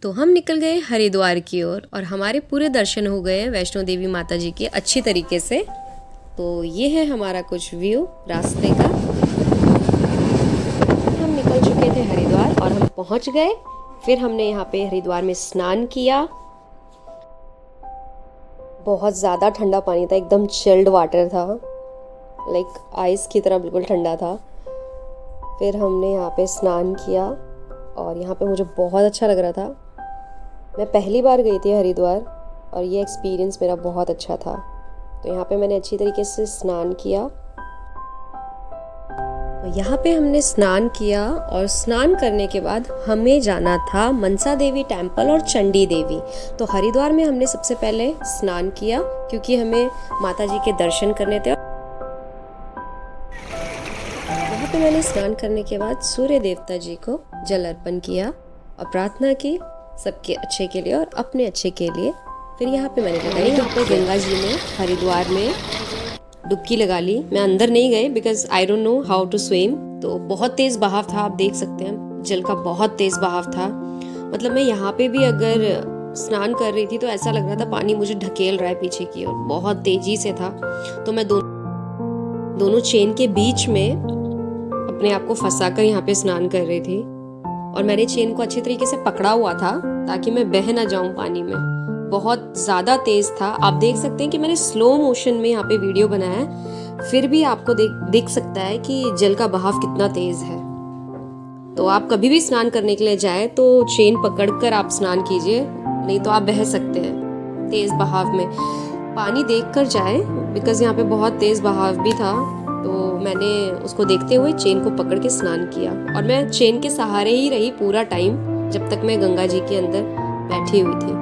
तो हम निकल गए हरिद्वार की ओर और हमारे पूरे दर्शन हो गए वैष्णो देवी माता जी के अच्छी तरीके से। तो ये है हमारा कुछ व्यू रास्ते का। हम निकल चुके थे हरिद्वार और हम पहुंच गए। फिर हमने यहाँ पे हरिद्वार में स्नान किया। बहुत ज़्यादा ठंडा पानी था, एकदम चिल्ड वाटर था, लाइक आइस की तरह बिल्कुल ठंडा था। फिर हमने यहाँ पे स्नान किया और यहाँ पे मुझे बहुत अच्छा लग रहा था। मैं पहली बार गई थी हरिद्वार और ये एक्सपीरियंस मेरा बहुत अच्छा था। तो यहाँ पे मैंने अच्छी तरीके से स्नान किया। तो यहाँ पे हमने स्नान किया और स्नान करने के बाद हमें जाना था मनसा देवी टेम्पल और चंडी देवी। तो हरिद्वार में हमने सबसे पहले स्नान किया क्योंकि हमें माता जी के दर्शन करने थे। यहाँ पे मैंने स्नान करने के बाद सूर्य देवता जी को जल अर्पण किया और प्रार्थना की सबके अच्छे के लिए और अपने अच्छे के लिए। फिर यहाँ पे मैंने लगाई यहाँ पे गंगा जी में हरिद्वार में डुबकी लगा ली। मैं अंदर नहीं गई because I don't know how to swim. तो बहुत तेज़ बहाव था, आप देख सकते हैं जल का बहुत तेज़ बहाव था। मतलब मैं यहाँ पे भी अगर स्नान कर रही थी तो ऐसा लग रहा था पानी मुझे ढकेल रहा है पीछे की ओर, बहुत तेजी से था। तो मैं दोनों चेन के बीच में अपने आप को फंसाकर यहाँ पे स्नान कर रही थी और मैंने चेन को अच्छी तरीके से पकड़ा हुआ था ताकि मैं बह ना जाऊं पानी में। बहुत ज़्यादा तेज़ था। आप देख सकते हैं कि मैंने स्लो मोशन में यहाँ पे वीडियो बनाया है, फिर भी आपको देख सकता है कि जल का बहाव कितना तेज़ है। तो आप कभी भी स्नान करने के लिए जाए तो चेन पकड़कर आप स्नान कीजिए, नहीं तो आप बह सकते हैं तेज़ बहाव में। पानी देख कर जाए बिकॉज यहाँ पे बहुत तेज़ बहाव भी था। तो मैंने उसको देखते हुए चेन को पकड़ के स्नान किया और मैं चेन के सहारे ही रही पूरा टाइम जब तक मैं गंगा जी के अंदर बैठी हुई थी।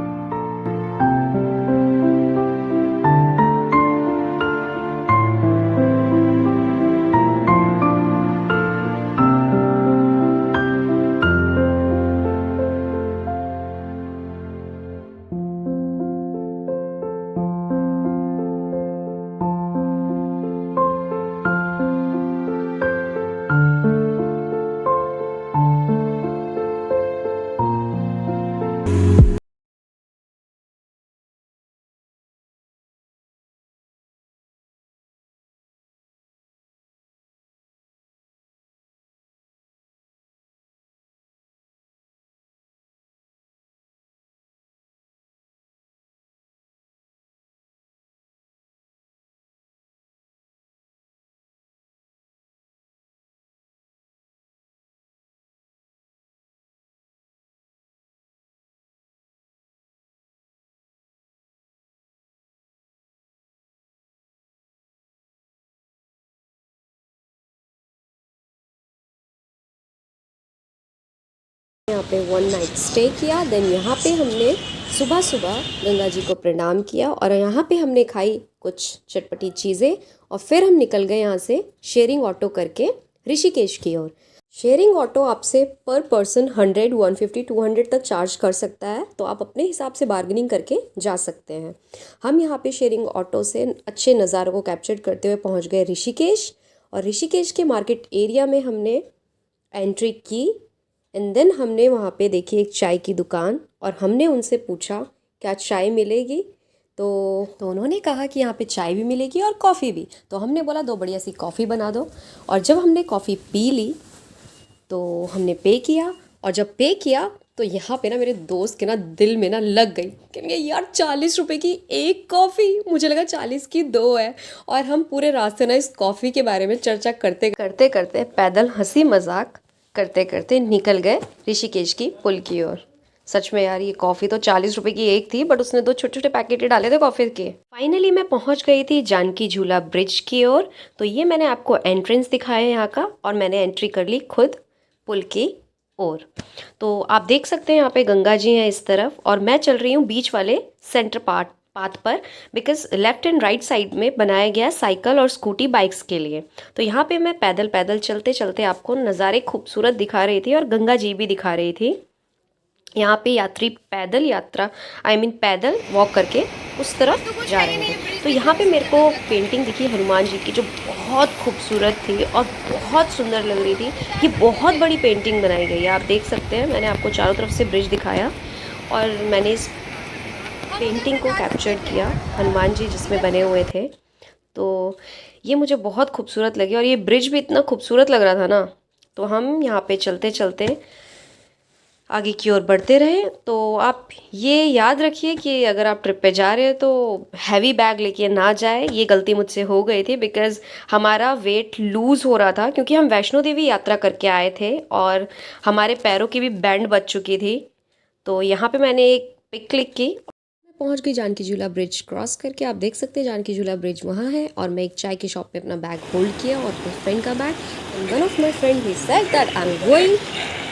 यहाँ पे 1 नाइट स्टे किया। देन यहाँ पे हमने सुबह सुबह गंगा जी को प्रणाम किया और यहाँ पे हमने खाई कुछ चटपटी चीज़ें और फिर हम निकल गए यहाँ से शेयरिंग ऑटो करके ऋषिकेश की ओर। शेयरिंग ऑटो आपसे पर पर्सन 100, 150, 200 तक चार्ज कर सकता है, तो आप अपने हिसाब से बार्गेनिंग करके जा सकते हैं। हम यहाँ पे शेयरिंग ऑटो से अच्छे नज़ारों को कैप्चर करते हुए पहुँच गए ऋषिकेश और ऋषिकेश के मार्केट एरिया में हमने एंट्री की। एंड देन हमने वहाँ पे देखी एक चाय की दुकान और हमने उनसे पूछा क्या चाय मिलेगी। तो उन्होंने कहा कि यहाँ पे चाय भी मिलेगी और कॉफ़ी भी। तो हमने बोला 2 बढ़िया सी कॉफ़ी बना दो। और जब हमने कॉफ़ी पी ली तो हमने पे किया और जब पे किया तो यहाँ पे ना मेरे दोस्त के ना दिल में ना लग गई कि यार 40 रुपए की एक कॉफ़ी, मुझे लगा 40 की 2 है। और हम पूरे रास्ते ना इस कॉफ़ी के बारे में चर्चा करते करते पैदल हंसी मजाक करते करते निकल गए ऋषिकेश की पुल की ओर। सच में यार ये कॉफ़ी तो 40 रुपए की एक थी, बट उसने 2 छोटे छोटे पैकेट डाले थे कॉफ़ी के। फाइनली मैं पहुंच गई थी जानकी झूला ब्रिज की ओर। तो ये मैंने आपको एंट्रेंस दिखाया यहाँ का और मैंने एंट्री कर ली खुद पुल की ओर। तो आप देख सकते हैं यहाँ पे गंगा जी हैं इस तरफ और मैं चल रही हूँ बीच वाले सेंटर पाथ पर, because left and right side में बनाया गया साइकिल और स्कूटी बाइक्स के लिए। तो यहाँ पे मैं पैदल पैदल चलते चलते आपको नज़ारे खूबसूरत दिखा रही थी और गंगा जी भी दिखा रही थी। यहाँ पे यात्री पैदल वॉक करके उस तरफ जा रहे थे। तो यहाँ पे मेरे को पेंटिंग दिखी हनुमान जी की जो बहुत खूबसूरत थी और बहुत सुंदर लग रही थी। ये बहुत बड़ी पेंटिंग बनाई गई है, आप देख सकते हैं। मैंने आपको चारों तरफ से ब्रिज दिखाया और मैंने इस पेंटिंग को कैप्चर किया, हनुमान जी जिसमें बने हुए थे। तो ये मुझे बहुत खूबसूरत लगी और ये ब्रिज भी इतना खूबसूरत लग रहा था ना। तो हम यहाँ पे चलते चलते आगे की ओर बढ़ते रहे। तो आप ये याद रखिए कि अगर आप ट्रिप पे जा रहे हो तो हैवी बैग लेके ना जाए। ये गलती मुझसे हो गई थी बिकॉज़ हमारा वेट लूज़ हो रहा था, क्योंकि हम वैष्णो देवी यात्रा करके आए थे और हमारे पैरों की भी बैंड बज चुकी थी। तो यहाँ पे मैंने एक पिक क्लिक की, मैं पहुँच गई जानकी झूला ब्रिज क्रॉस करके। आप देख सकते हैं जानकी झूला ब्रिज वहाँ है और मैं एक चाय की शॉप पे अपना बैग होल्ड किया और अपने फ्रेंड का bag, and one of my friend he said that I am going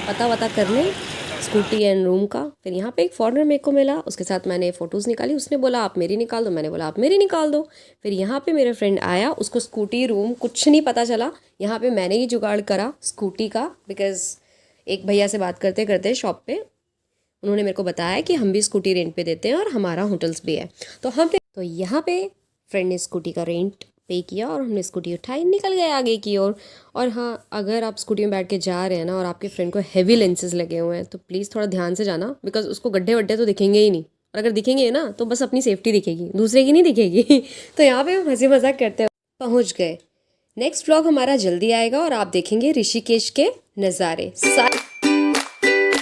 पता वता करने स्कूटी एंड रूम का। फिर यहाँ पे एक फॉरनर मेरे को मिला, उसके साथ मैंने फ़ोटोज़ निकाली। उसने बोला आप मेरी निकाल दो, मैंने बोला आप मेरी निकाल दो। फिर यहाँ पे मेरा फ्रेंड आया, उसको स्कूटी रूम कुछ नहीं पता चला। यहाँ पे मैंने ही जुगाड़ करा स्कूटी का, बिकॉज़ एक भैया से बात करते करते शॉप पे उन्होंने मेरे को बताया कि हम भी स्कूटी रेंट पे देते हैं और हमारा होटल्स भी है। तो यहाँ पे फ्रेंड ने स्कूटी का रेंट पे किया और हमने स्कूटी उठाई, निकल गए आगे की ओर। और हाँ, अगर आप स्कूटी में बैठ के जा रहे हैं ना और आपके फ्रेंड को हैवी लेंसेज लगे हुए हैं तो प्लीज़ थोड़ा ध्यान से जाना, बिकॉज उसको गड्ढे वड्ढे तो दिखेंगे ही नहीं, और अगर दिखेंगे ना तो बस अपनी सेफ्टी दिखेगी, दूसरे की नहीं दिखेगी। तो यहाँ पे हम हंसी मजाक करते हुए पहुँच गए। नेक्स्ट व्लॉग हमारा जल्दी आएगा और आप देखेंगे ऋषिकेश के नज़ारे।